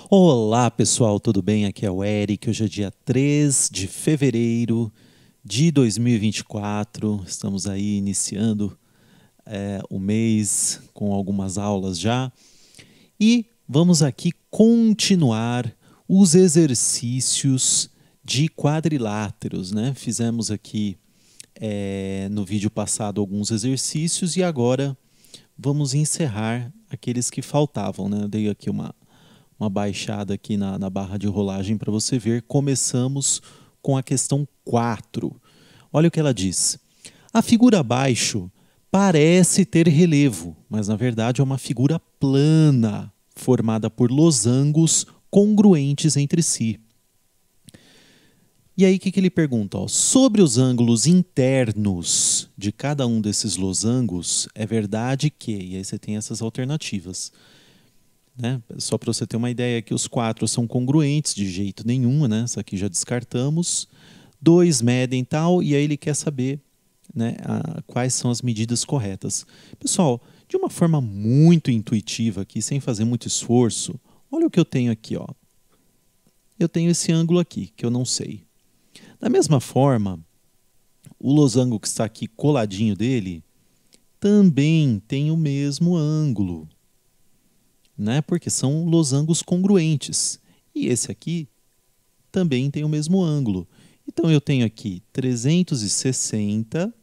Olá pessoal, tudo bem? Aqui é o Eric. Hoje é dia 3 de fevereiro de 2024. Estamos aí iniciando o mês com algumas aulas já. E vamos aqui continuar os exercícios de quadriláteros, né? Fizemos aqui no vídeo passado alguns exercícios e agora vamos encerrar aqueles que faltavam, né? Eu dei aqui uma baixada aqui na barra de rolagem para você ver. Começamos com a questão 4. Olha o que ela diz. A figura abaixo parece ter relevo, mas na verdade é uma figura plana, formada por losangos congruentes entre si. E aí o que ele pergunta? Ó, sobre os ângulos internos de cada um desses losangos, é verdade que... E aí você tem essas alternativas. Né? Só para você ter uma ideia que os 4 são congruentes de jeito nenhum, né? Isso aqui já descartamos. 2 medem tal, e aí ele quer saber, né, quais são as medidas corretas. Pessoal, de uma forma muito intuitiva aqui, sem fazer muito esforço, olha o que eu tenho aqui. Ó. Eu tenho esse ângulo aqui, que eu não sei. Da mesma forma, o losango que está aqui coladinho dele também tem o mesmo ângulo. Né? Porque são losangos congruentes. E esse aqui também tem o mesmo ângulo. Então eu tenho aqui 360,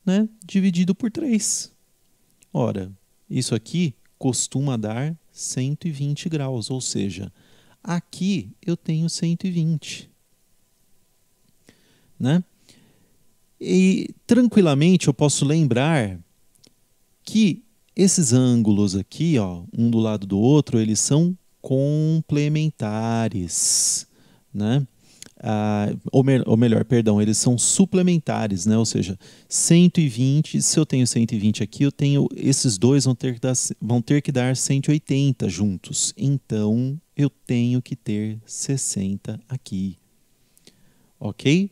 né, dividido por 3. Ora, isso aqui costuma dar 120 graus, ou seja, aqui eu tenho 120. Né? E tranquilamente eu posso lembrar que esses ângulos aqui, ó, um do lado do outro, eles são complementares, né? Ou melhor, perdão, eles são suplementares, né? Ou seja, 120, se eu tenho 120 aqui, eu tenho esses dois vão ter que dar 180 juntos. Então, eu tenho que ter 60 aqui. Ok?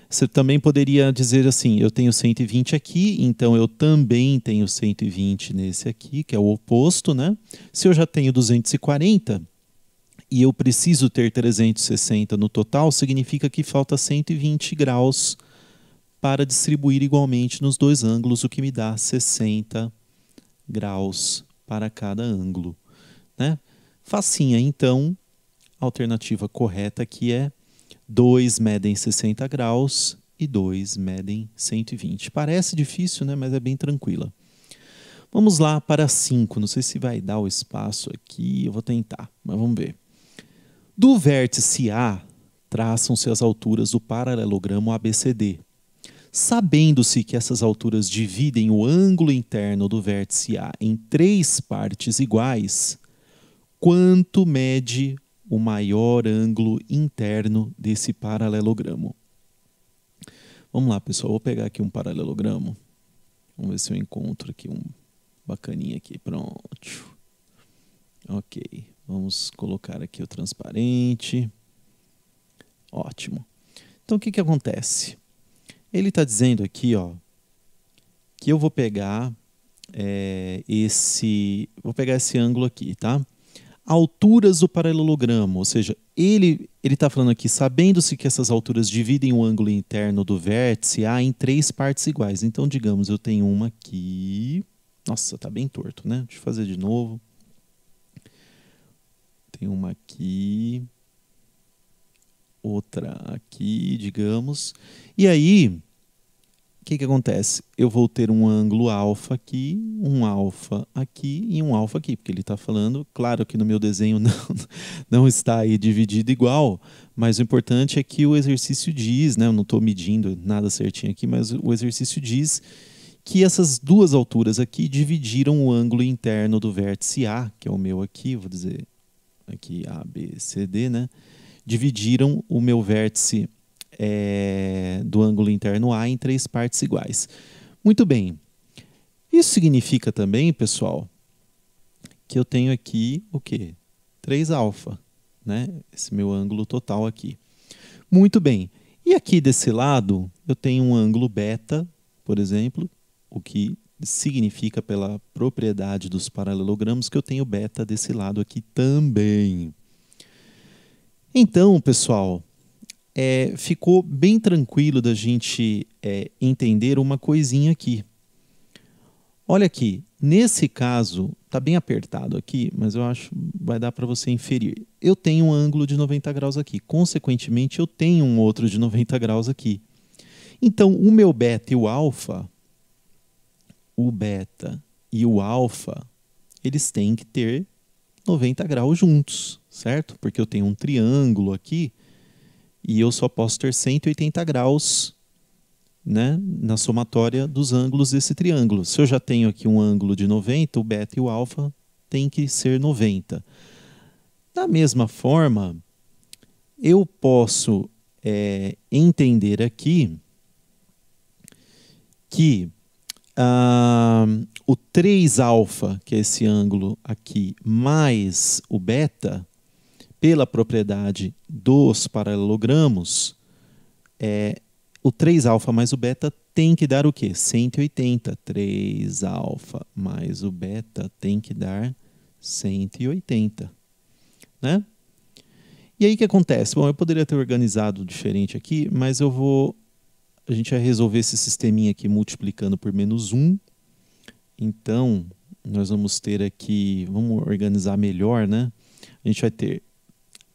Você também poderia dizer assim, eu tenho 120 aqui, então eu também tenho 120 nesse aqui, que é o oposto, né? Se eu já tenho 240 e eu preciso ter 360 no total, significa que falta 120 graus para distribuir igualmente nos dois ângulos, o que me dá 60 graus para cada ângulo, né? Facinha, então, a alternativa correta aqui é 2 medem 60 graus e 2 medem 120. Parece difícil, né? Mas é bem tranquila. Vamos lá para 5. Não sei se vai dar o espaço aqui. Eu vou tentar, mas vamos ver. Do vértice A, traçam-se as alturas do paralelogramo ABCD. Sabendo-se que essas alturas dividem o ângulo interno do vértice A em 3 partes iguais, quanto mede o maior ângulo interno desse paralelogramo? Vamos lá, pessoal. Vou pegar aqui um paralelogramo. Vamos ver se eu encontro aqui um bacaninha aqui. Pronto. Ok. Vamos colocar aqui o transparente. Ótimo. Então, o que acontece? Ele está dizendo aqui, ó, que eu vou pegar vou pegar esse ângulo aqui, tá? Alturas do paralelogramo, ou seja, ele está falando aqui, sabendo-se que essas alturas dividem o ângulo interno do vértice A em 3 partes iguais. Então, digamos, eu tenho uma aqui. Nossa, está bem torto, né? Deixa eu fazer de novo. Tem uma aqui. Outra aqui, digamos. E aí, o que acontece? Eu vou ter um ângulo alfa aqui, um alfa aqui e um alfa aqui, porque ele está falando, claro que no meu desenho não está aí dividido igual, mas o importante é que o exercício diz, né, eu não estou medindo nada certinho aqui, mas o exercício diz que essas duas alturas aqui dividiram o ângulo interno do vértice A, que é o meu aqui, vou dizer aqui A, B, C, D, né? Dividiram o meu vértice do ângulo interno A em 3 partes iguais. Muito bem. Isso significa também, pessoal, que eu tenho aqui o quê? 3 alfa, né? Esse meu ângulo total aqui. Muito bem. E aqui desse lado, eu tenho um ângulo beta, por exemplo, o que significa, pela propriedade dos paralelogramos, que eu tenho beta desse lado aqui também. Então, pessoal, ficou bem tranquilo da gente entender uma coisinha aqui. Olha aqui, nesse caso, está bem apertado aqui, mas eu acho que vai dar para você inferir. Eu tenho um ângulo de 90 graus aqui, consequentemente eu tenho um outro de 90 graus aqui. Então, o meu beta e o alfa, eles têm que ter 90 graus juntos, certo? Porque eu tenho um triângulo aqui e eu só posso ter 180 graus, né, na somatória dos ângulos desse triângulo. Se eu já tenho aqui um ângulo de 90, o beta e o alfa tem que ser 90. Da mesma forma, eu posso entender aqui que o 3α, que é esse ângulo aqui, mais o beta, pela propriedade dos paralelogramos, o 3α mais o beta tem que dar o quê? 180. 3α mais o beta tem que dar 180. Né? E aí o que acontece? Bom, eu poderia ter organizado diferente aqui, mas a gente vai resolver esse sisteminha aqui multiplicando por menos 1. Então, nós vamos ter aqui, vamos organizar melhor, né? A gente vai ter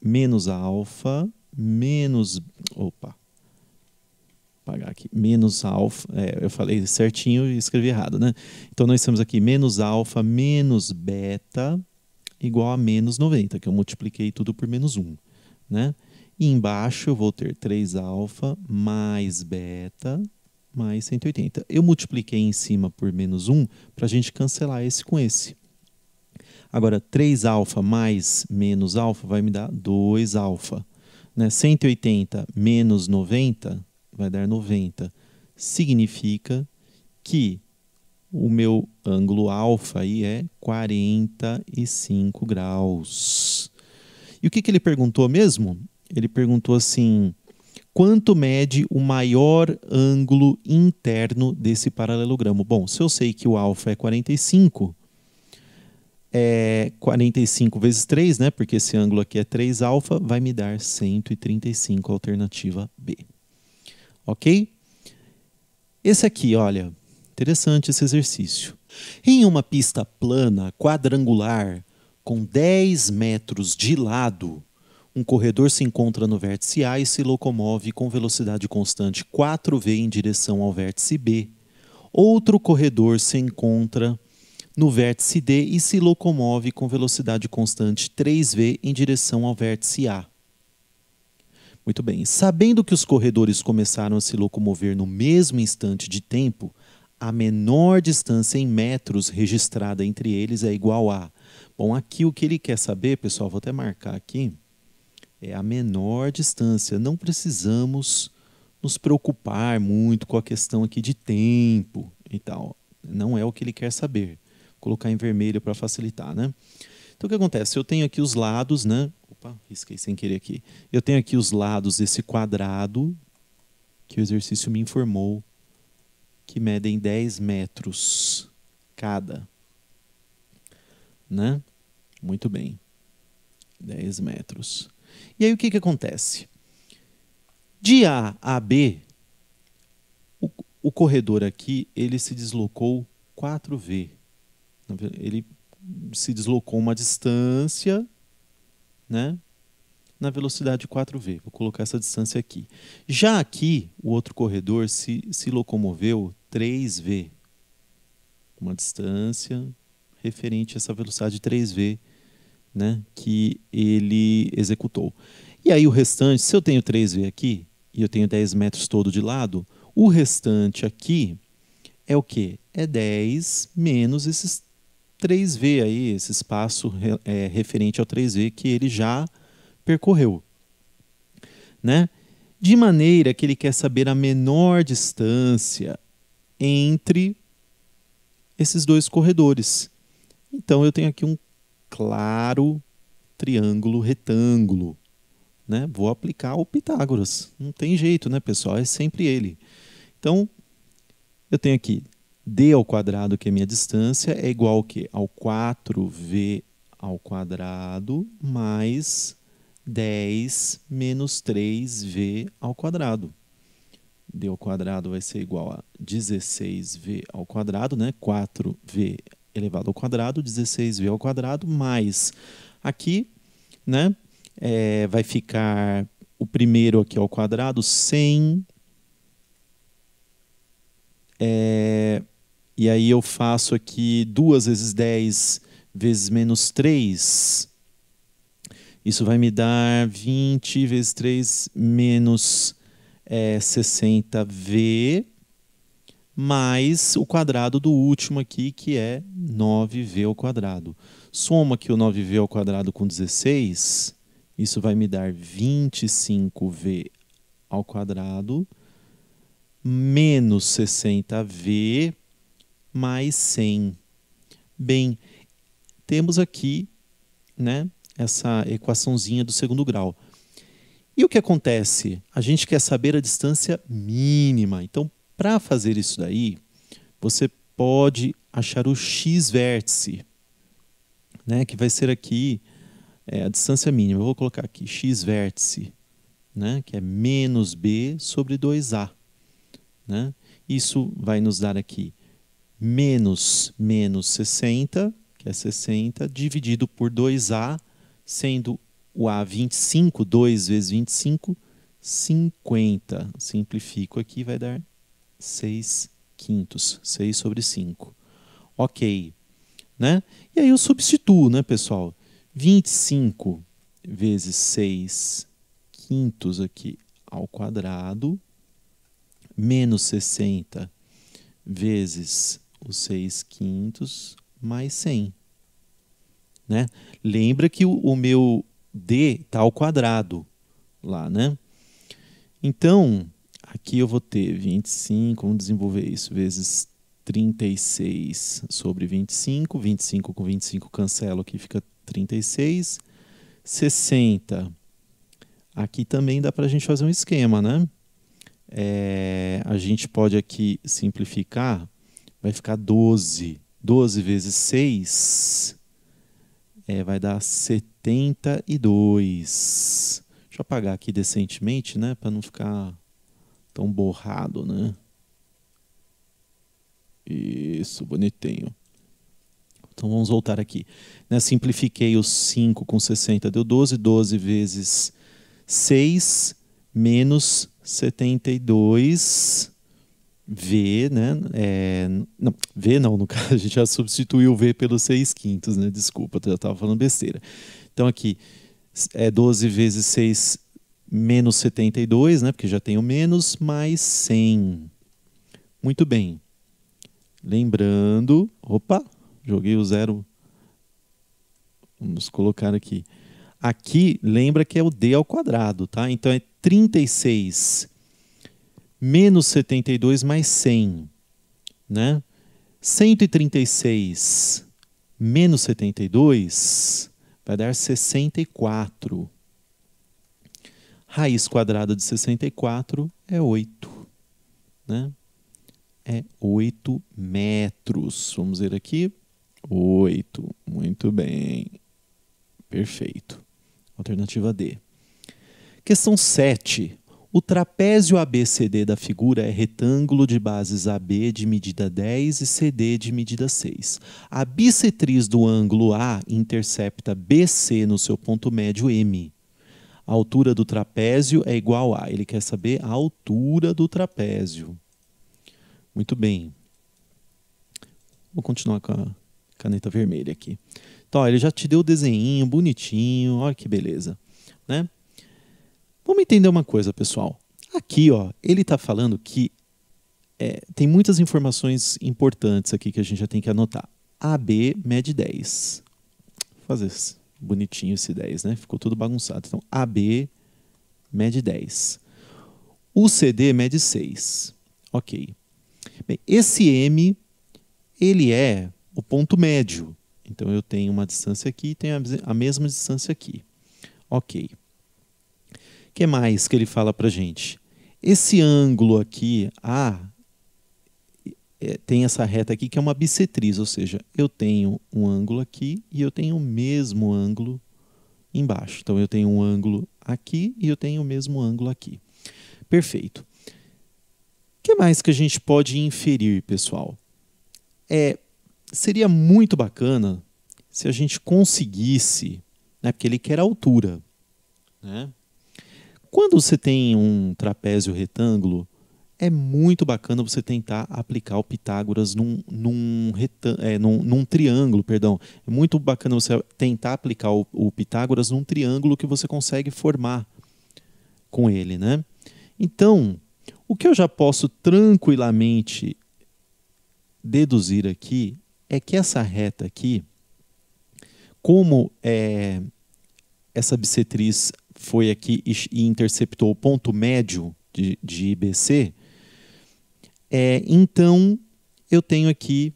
menos alfa, menos... Opa! Apagar aqui. Menos alfa, eu falei certinho e escrevi errado, né? Então, nós temos aqui menos alfa, menos beta, igual a menos 90, que eu multipliquei tudo por menos 1, né? E embaixo eu vou ter 3α mais beta mais 180. Eu multipliquei em cima por menos 1 para a gente cancelar esse com esse. Agora, 3α mais menos alfa vai me dar 2α. Né? 180 menos 90 vai dar 90. Significa que o meu ângulo alfa aí é 45 graus. E o que ele perguntou mesmo? Ele perguntou assim, quanto mede o maior ângulo interno desse paralelogramo? Bom, se eu sei que o alfa é 45 vezes 3, né? Porque esse ângulo aqui é 3α, vai me dar 135, alternativa B. Ok? Esse aqui, olha, interessante esse exercício. Em uma pista plana, quadrangular, com 10 metros de lado, um corredor se encontra no vértice A e se locomove com velocidade constante 4v em direção ao vértice B. Outro corredor se encontra no vértice D e se locomove com velocidade constante 3v em direção ao vértice A. Muito bem. Sabendo que os corredores começaram a se locomover no mesmo instante de tempo, a menor distância em metros registrada entre eles é igual a... Bom, aqui o que ele quer saber, pessoal, vou até marcar aqui, é a menor distância. Não precisamos nos preocupar muito com a questão aqui de tempo e tal. Não é o que ele quer saber. Vou colocar em vermelho para facilitar, né? Então, o que acontece? Eu tenho aqui os lados, né? Opa, risquei sem querer aqui. Eu tenho aqui os lados desse quadrado, que o exercício me informou, que medem 10 metros cada. Né? Muito bem. 10 metros. E aí, o que acontece? De A a B, o corredor aqui, ele se deslocou 4v. Ele se deslocou uma distância, né, na velocidade 4v. Vou colocar essa distância aqui. Já aqui, o outro corredor se locomoveu 3v. Uma distância referente a essa velocidade 3v, né, que ele executou. E aí o restante, se eu tenho 3v aqui, e eu tenho 10 metros todo de lado, o restante aqui é o quê? É 10 menos esses 3v aí, esse espaço referente ao 3v que ele já percorreu. Né? De maneira que ele quer saber a menor distância entre esses dois corredores. Então, eu tenho aqui um claro triângulo retângulo. Né? Vou aplicar o Pitágoras. Não tem jeito, né, pessoal? É sempre ele. Então, eu tenho aqui d ao quadrado, que é a minha distância, é igual ao quê? Ao 4v ao quadrado mais 10 menos 3v ao quadrado. D ao quadrado vai ser igual a 16v ao quadrado, né? 4v elevado ao quadrado, 16v ao quadrado, mais aqui, né? Vai ficar o primeiro aqui ao quadrado, 100. E aí eu faço aqui 2 vezes 10 vezes menos 3. Isso vai me dar 20 vezes 3 menos 60v, mais o quadrado do último aqui, que é 9v ao quadrado. Soma aqui o 9v ao quadrado com 16, isso vai me dar 25v ao quadrado, menos 60v, mais 100. Bem, temos aqui, né, essa equaçãozinha do segundo grau. E o que acontece? A gente quer saber a distância mínima. Então, para fazer isso daí, você pode achar o x-vértice, né, que vai ser aqui a distância mínima. Eu vou colocar aqui x-vértice, né, que é menos b sobre 2a. Né? Isso vai nos dar aqui menos 60, que é 60, dividido por 2a, sendo o a 25, 2 vezes 25, 50. Simplifico aqui, vai dar 6 quintos, 6 sobre 5. Ok. Né? E aí eu substituo, né, pessoal? 25 vezes 6 quintos aqui ao quadrado, menos 60 vezes os 6 quintos, mais 100. Né? Lembra que o meu d está ao quadrado lá, né? Então, aqui eu vou ter 25, vamos desenvolver isso, vezes 36 sobre 25. 25 com 25 cancelo, aqui fica 36. 60. Aqui também dá para a gente fazer um esquema, né? A gente pode aqui simplificar, vai ficar 12. 12 vezes 6 vai dar 72. Deixa eu apagar aqui decentemente, né, para não ficar tão borrado, né? Isso, bonitinho. Então vamos voltar aqui. Né, simplifiquei os 5 com 60, deu 12. 12 vezes 6 menos 72. V, né? Não, V não, no caso, a gente já substituiu o V pelo 6 quintos, né? Desculpa, eu estava falando besteira. Então aqui, 12 vezes 6 menos 72, né? Porque já tem o menos, mais 100. Muito bem. Lembrando, opa, joguei o zero. Vamos colocar aqui. Aqui, lembra que é o D ao quadrado, tá? Então é 36 menos 72 mais 100, né? 136 menos 72 vai dar 64. Raiz quadrada de 64 é 8, né? É 8 metros. Vamos ver aqui. 8. Muito bem. Perfeito. Alternativa D. Questão 7. O trapézio ABCD da figura é retângulo de bases AB de medida 10 e CD de medida 6. A bissetriz do ângulo A intercepta BC no seu ponto médio M. A altura do trapézio é igual a... Ele quer saber a altura do trapézio. Muito bem. Vou continuar com a caneta vermelha aqui. Então, ó, ele já te deu o desenho bonitinho. Olha que beleza, né? Vamos entender uma coisa, pessoal. Aqui, ó, ele está falando que tem muitas informações importantes aqui que a gente já tem que anotar. AB mede 10. Vou fazer bonitinho esse 10, né? Ficou tudo bagunçado. Então, AB mede 10. O CD mede 6. Ok. Bem, esse M, ele é o ponto médio. Então, eu tenho uma distância aqui e tenho a mesma distância aqui. Ok. O que mais que ele fala para a gente? Esse ângulo aqui, A, tem essa reta aqui que é uma bissetriz, ou seja, eu tenho um ângulo aqui e eu tenho o mesmo ângulo embaixo. Então, eu tenho um ângulo aqui e eu tenho o mesmo ângulo aqui. Perfeito. O que mais que a gente pode inferir, pessoal? Seria muito bacana se a gente conseguisse, né, porque ele quer altura, né? Quando você tem um trapézio retângulo, é muito bacana você tentar aplicar o Pitágoras num triângulo, perdão. É muito bacana você tentar aplicar o Pitágoras num triângulo que você consegue formar com ele, né? Então, o que eu já posso tranquilamente deduzir aqui é que essa reta aqui, como essa bissetriz foi aqui e interceptou o ponto médio de IBC, então eu tenho aqui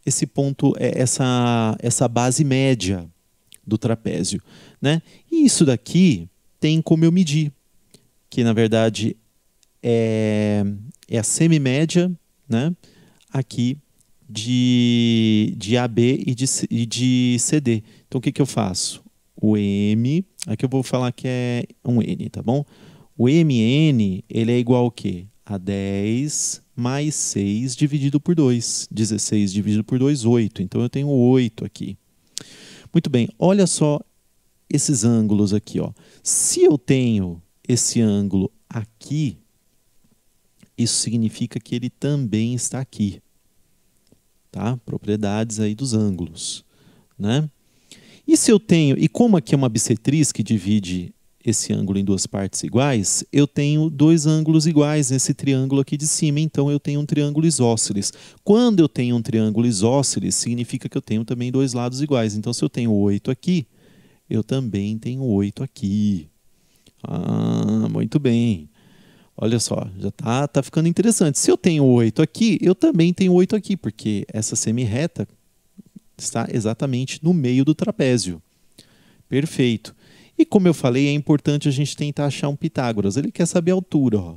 esse ponto, essa base média do trapézio, né? E isso daqui tem como eu medir, que na verdade é a semimédia, né? Aqui de AB e de CD. Então o que eu faço? O M, aqui eu vou falar que é um N, tá bom? O MN, ele é igual ao quê? A 10 mais 6 dividido por 2. 16 dividido por 2, 8. Então eu tenho 8 aqui. Muito bem, olha só esses ângulos aqui, ó. Se eu tenho esse ângulo aqui, isso significa que ele também está aqui. Tá? Propriedades aí dos ângulos, né? E se eu tenho, e como aqui é uma bissetriz que divide esse ângulo em duas partes iguais, eu tenho dois ângulos iguais nesse triângulo aqui de cima, então eu tenho um triângulo isósceles. Quando eu tenho um triângulo isósceles, significa que eu tenho também dois lados iguais. Então, se eu tenho 8 aqui, eu também tenho 8 aqui. Ah, muito bem. Olha só, já tá ficando interessante. Se eu tenho 8 aqui, eu também tenho 8 aqui, porque essa semirreta está exatamente no meio do trapézio. Perfeito. E como eu falei, é importante a gente tentar achar um Pitágoras. Ele quer saber a altura. Ó.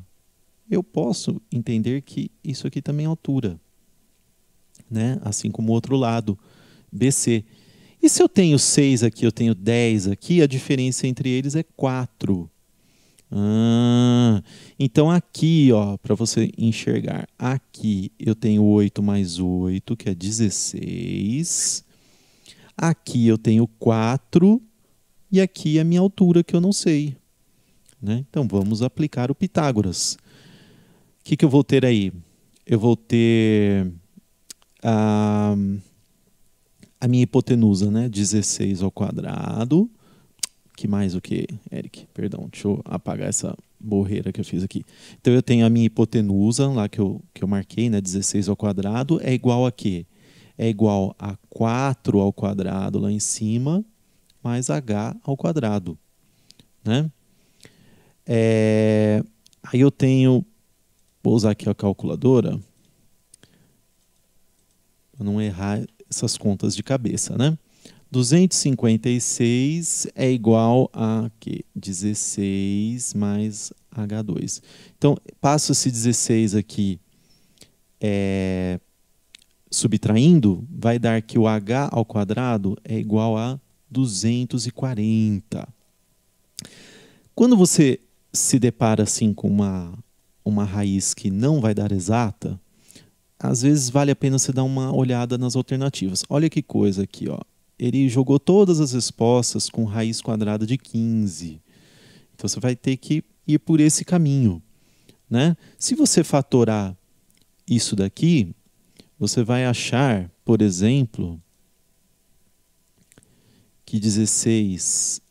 Eu posso entender que isso aqui também é altura, né? Assim como o outro lado, BC. E se eu tenho 6 aqui, eu tenho 10 aqui, a diferença entre eles é 4. Então aqui, ó, para você enxergar, aqui eu tenho 8 mais 8, que é 16. Aqui eu tenho 4 e aqui é a minha altura, que eu não sei, né? Então vamos aplicar o Pitágoras. O que eu vou ter aí? Eu vou ter a minha hipotenusa, né? 16 ao quadrado. Que mais o que, Eric? Perdão, deixa eu apagar essa borreira que eu fiz aqui. Então eu tenho a minha hipotenusa, lá que eu marquei, né? 16 ao quadrado, é igual a quê? É igual a 4 ao quadrado lá em cima, mais h ao quadrado, né? Aí eu tenho, vou usar aqui a calculadora, para não errar essas contas de cabeça, né? 256 é igual a quê? 16 mais H2. Então, passo esse 16 aqui subtraindo, vai dar que o H ao quadrado é igual a 240. Quando você se depara assim com uma raiz que não vai dar exata, às vezes vale a pena você dar uma olhada nas alternativas. Olha que coisa aqui, ó. Ele jogou todas as respostas com raiz quadrada de 15. Então você vai ter que ir por esse caminho, né? Se você fatorar isso daqui, você vai achar, por exemplo, que 16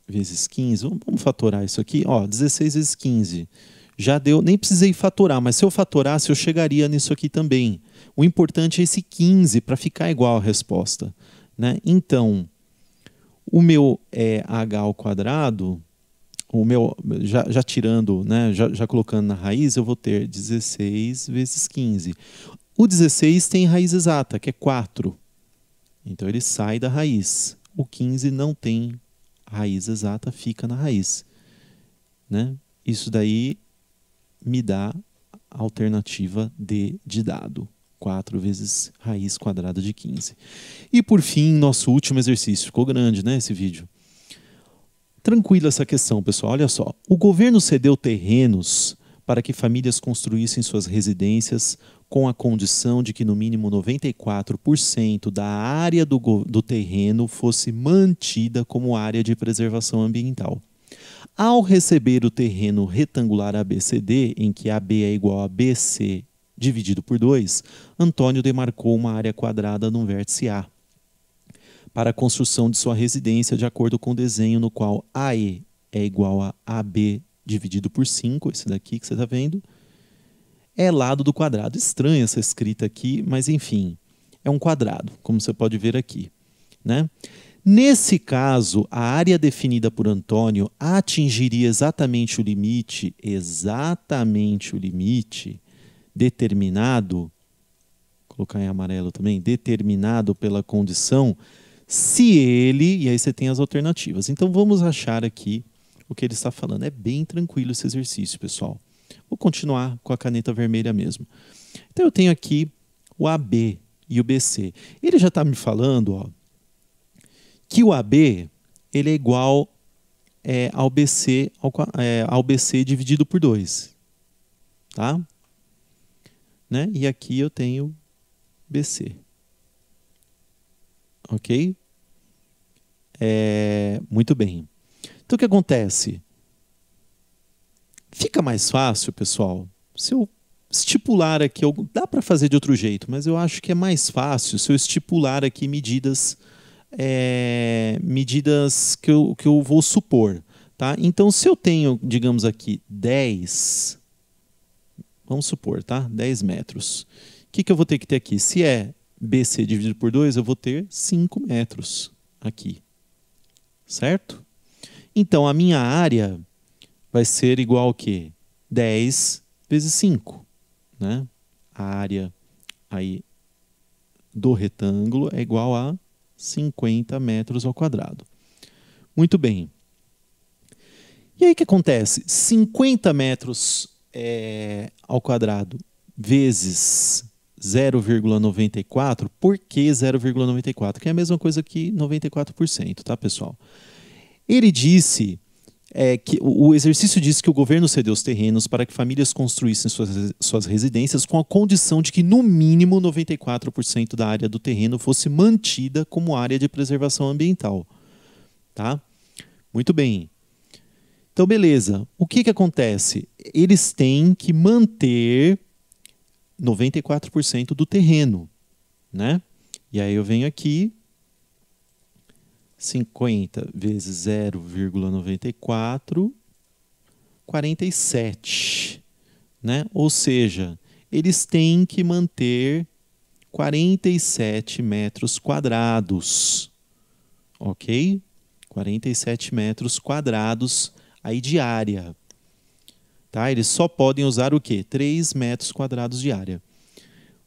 vezes 15, vamos fatorar isso aqui, ó, 16 vezes 15. Já deu, nem precisei fatorar, mas se eu fatorasse, eu chegaria nisso aqui também. O importante é esse 15 para ficar igual a resposta, né? Então, o meu h ao quadrado, o meu, já tirando, né, já colocando na raiz, eu vou ter 16 vezes 15. O 16 tem raiz exata, que é 4. Então, ele sai da raiz. O 15 não tem raiz exata, fica na raiz, né? Isso daí me dá a alternativa D de dado. 4 vezes raiz quadrada de 15. E por fim, nosso último exercício. Ficou grande, né, esse vídeo? Tranquila essa questão, pessoal. Olha só. O governo cedeu terrenos para que famílias construíssem suas residências com a condição de que no mínimo 94% da área do terreno fosse mantida como área de preservação ambiental. Ao receber o terreno retangular ABCD, em que AB é igual a BC dividido por 2, Antônio demarcou uma área quadrada no vértice A para a construção de sua residência de acordo com o desenho no qual AE é igual a AB dividido por 5, esse daqui que você está vendo, é lado do quadrado. Estranha essa escrita aqui, mas enfim, é um quadrado, como você pode ver aqui, né? Nesse caso, a área definida por Antônio atingiria exatamente o limite determinado, vou colocar em amarelo também, determinado pela condição, se ele, e aí você tem as alternativas. Então vamos achar aqui o que ele está falando. É bem tranquilo esse exercício, pessoal. Vou continuar com a caneta vermelha mesmo. Então eu tenho aqui o AB e o BC. Ele já está me falando, ó, que o AB ele é igual ao BC dividido por 2. Tá? Né? E aqui eu tenho BC. Ok? Muito bem. Então o que acontece? Fica mais fácil, pessoal, se eu estipular aqui, dá para fazer de outro jeito, mas eu acho que é mais fácil se eu estipular aqui medidas que eu vou supor. Tá? Então, se eu tenho, digamos aqui, 10, vamos supor, tá? 10 metros. O que eu vou ter que ter aqui? Se é BC dividido por 2, eu vou ter 5 metros aqui. Certo? Então, a minha área vai ser igual ao quê? 10 vezes 5. Né? A área aí do retângulo é igual a 50 metros ao quadrado. Muito bem. E aí o que acontece? 50 metros ao quadrado vezes 0,94, por que 0,94? Que é a mesma coisa que 94%, tá, pessoal? Ele disse que o exercício diz que o governo cedeu os terrenos para que famílias construíssem suas residências com a condição de que no mínimo 94% da área do terreno fosse mantida como área de preservação ambiental. Tá? Muito bem. Então, beleza. O que acontece? Eles têm que manter 94% do terreno, né? E aí eu venho aqui, 50 vezes 0,94, 47, né? Ou seja, eles têm que manter 47 metros quadrados, ok? 47 metros quadrados aí de área. Tá? Eles só podem usar o quê? 3 metros quadrados de área.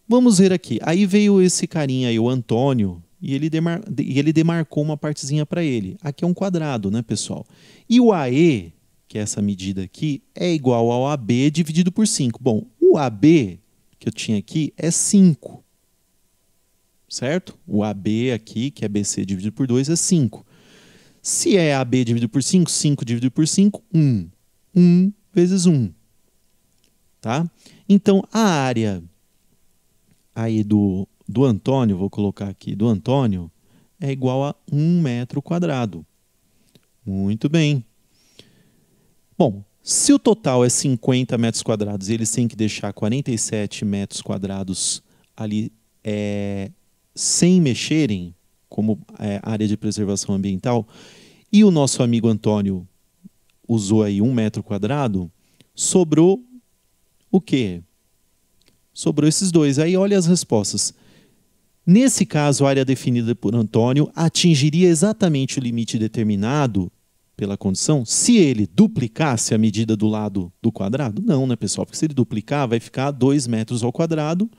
Vamos ver aqui. Aí veio esse carinha aí, o Antônio, e ele demarcou uma partezinha para ele. Aqui é um quadrado, né, pessoal? E o AE, que é essa medida aqui, é igual ao AB dividido por 5. Bom, o AB que eu tinha aqui é 5. Certo? O AB aqui, que é BC dividido por 2, é 5. Se é AB dividido por 5, 5 dividido por 5, 1. 1 vezes 1. Tá? Então, a área aí do Antônio, vou colocar aqui, do Antônio, é igual a 1 metro quadrado. Muito bem. Bom, se o total é 50 metros quadrados e eles têm que deixar 47 metros quadrados ali sem mexerem, como área de preservação ambiental, e o nosso amigo Antônio usou aí 1 metro quadrado, sobrou o quê? Sobrou esses dois. Aí olha as respostas. Nesse caso, a área definida por Antônio atingiria exatamente o limite determinado pela condição se ele duplicasse a medida do lado do quadrado? Não, né, pessoal? Porque se ele duplicar, vai ficar 2 metros ao quadrado.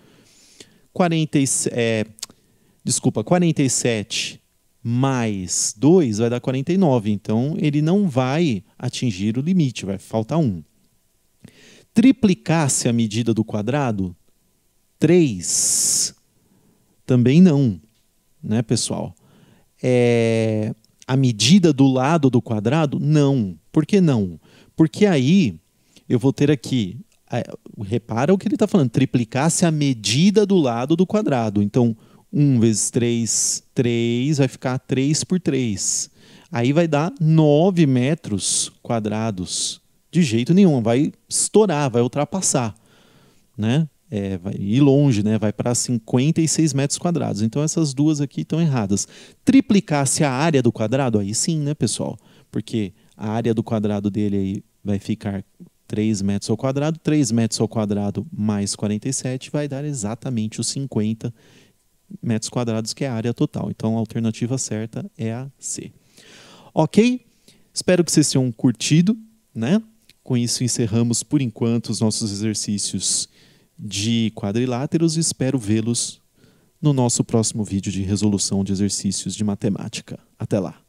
47 mais 2 vai dar 49. Então, ele não vai atingir o limite, vai faltar 1. Triplicasse a medida do quadrado? 3? Também não, né, pessoal? A medida do lado do quadrado? Não. Por que não? Porque aí eu vou ter aqui, repara o que ele está falando, triplicasse a medida do lado do quadrado. Então, 1 vezes 3, 3, vai ficar 3 por 3. Aí vai dar 9 metros quadrados. De jeito nenhum, vai estourar, vai ultrapassar, né? Vai ir longe, né? Vai para 56 metros quadrados. Então essas duas aqui estão erradas. Triplicasse a área do quadrado, aí sim, né, pessoal? Porque a área do quadrado dele aí vai ficar 3 metros ao quadrado. 3 metros ao quadrado mais 47 vai dar exatamente os 50 metros quadrados, que é a área total. Então a alternativa certa é a C. Ok? Espero que vocês tenham curtido, né? Com isso encerramos, por enquanto, os nossos exercícios de quadriláteros e espero vê-los no nosso próximo vídeo de resolução de exercícios de matemática. Até lá!